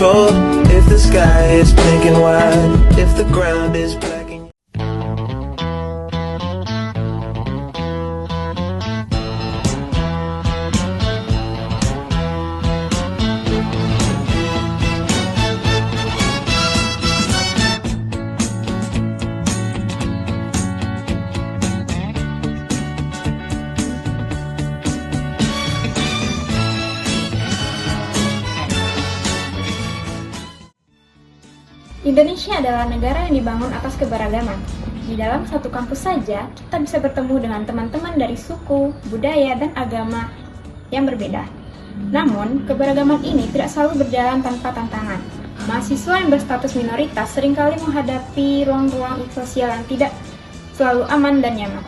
control. If the sky is pink and white, if the ground is black and Indonesia adalah negara yang dibangun atas keberagaman. Di dalam satu kampus saja, kita bisa bertemu dengan teman-teman dari suku, budaya, dan agama yang berbeda. Namun, keberagaman ini tidak selalu berjalan tanpa tantangan. Mahasiswa yang berstatus minoritas seringkali menghadapi ruang-ruang sosial yang tidak selalu aman dan nyaman.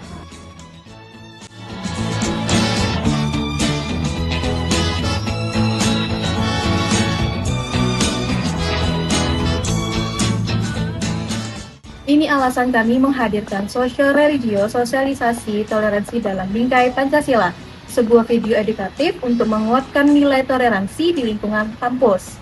Ini alasan kami menghadirkan Social Radio Sosialisasi Toleransi dalam Bingkai Pancasila, sebuah video edukatif untuk menguatkan nilai toleransi di lingkungan kampus.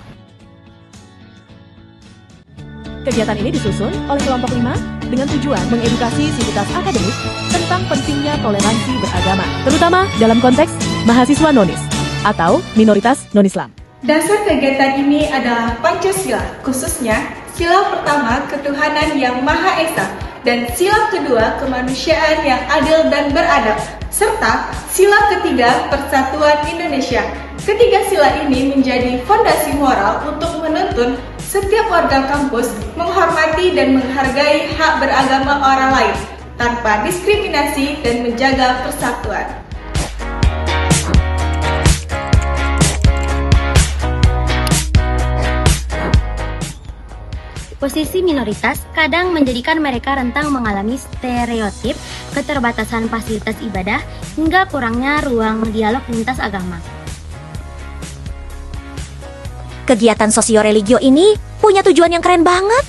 Kegiatan ini disusun oleh kelompok 5 dengan tujuan mengedukasi sivitas akademik tentang pentingnya toleransi beragama, terutama dalam konteks mahasiswa nonis atau minoritas non-Islam. Dasar kegiatan ini adalah Pancasila, khususnya sila pertama ketuhanan yang Maha Esa dan sila kedua kemanusiaan yang adil dan beradab, serta sila ketiga persatuan Indonesia. Ketiga sila ini menjadi fondasi moral untuk menuntun setiap warga kampus menghormati dan menghargai hak beragama orang lain tanpa diskriminasi dan menjaga persatuan. Posisi minoritas kadang menjadikan mereka rentan mengalami stereotip, keterbatasan fasilitas ibadah, hingga kurangnya ruang dialog lintas agama. Kegiatan sosio-religio ini punya tujuan yang keren banget.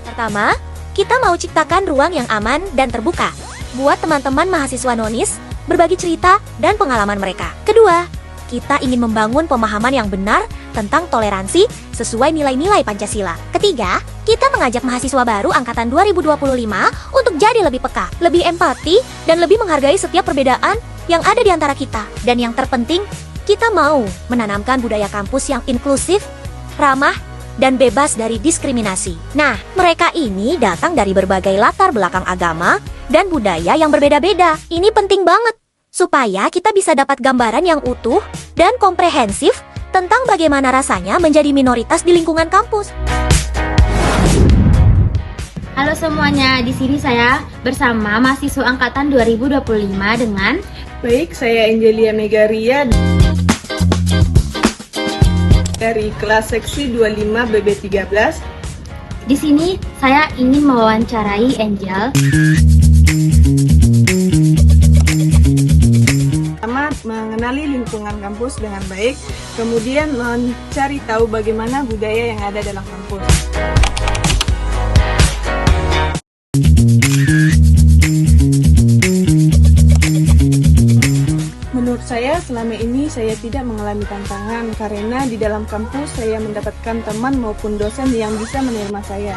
Pertama, kita mau ciptakan ruang yang aman dan terbuka buat teman-teman mahasiswa nonis berbagi cerita dan pengalaman mereka. Kedua, kita ingin membangun pemahaman yang benar tentang toleransi sesuai nilai-nilai Pancasila. Ketiga, kita mengajak mahasiswa baru angkatan 2025 untuk jadi lebih peka, lebih empati, dan lebih menghargai setiap perbedaan yang ada di antara kita. Dan yang terpenting, kita mau menanamkan budaya kampus yang inklusif, ramah, dan bebas dari diskriminasi. Nah, mereka ini datang dari berbagai latar belakang agama dan budaya yang berbeda-beda. Ini penting banget, supaya kita bisa dapat gambaran yang utuh dan komprehensif tentang bagaimana rasanya menjadi minoritas di lingkungan kampus. Halo semuanya, di sini saya bersama mahasiswa angkatan 2025 dengan Baik, saya Angelia Megaria dari kelas seksi 25 BB13. di sini saya ingin mewawancarai Angel. Pertama, mengenali lingkungan kampus dengan baik, kemudian mencari tahu bagaimana budaya yang ada dalam kampus. Menurut saya, selama ini saya tidak mengalami tantangan karena di dalam kampus saya mendapatkan teman maupun dosen yang bisa menerima saya.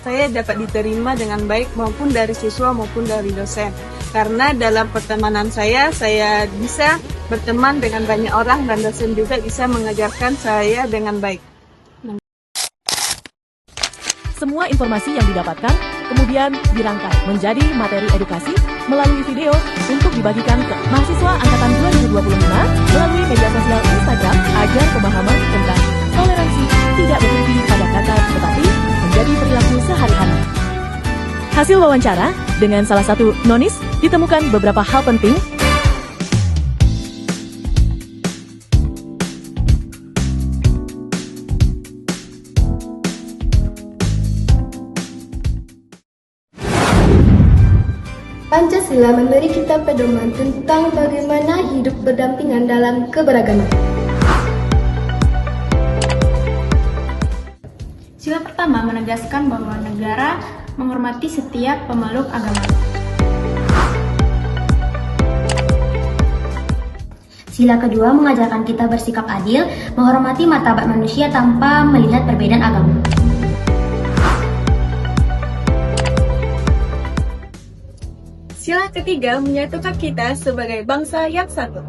Saya dapat diterima dengan baik maupun dari siswa maupun dari dosen. Karena dalam pertemanan saya bisa berteman dengan banyak orang dan dosen juga bisa mengajarkan saya dengan baik. Semua informasi yang didapatkan kemudian dirangkai menjadi materi edukasi melalui video untuk dibagikan ke mahasiswa angkatan 2025 melalui media sosial Instagram agar pemahaman tentang toleransi tidak berhenti pada kata tetapi menjadi perilaku sehari-hari. Hasil wawancara dengan salah satu nonis ditemukan beberapa hal penting. Pancasila memberi kita pedoman tentang bagaimana hidup berdampingan dalam keberagaman. Sila pertama menegaskan bahwa negara menghormati setiap pemeluk agama. Sila kedua mengajarkan kita bersikap adil, menghormati martabat manusia tanpa melihat perbedaan agama. Sila ketiga menyatukan kita sebagai bangsa yang satu.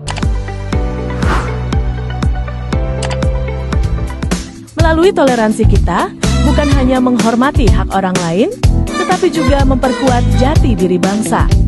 Melalui toleransi kita, bukan hanya menghormati hak orang lain, tetapi juga memperkuat jati diri bangsa.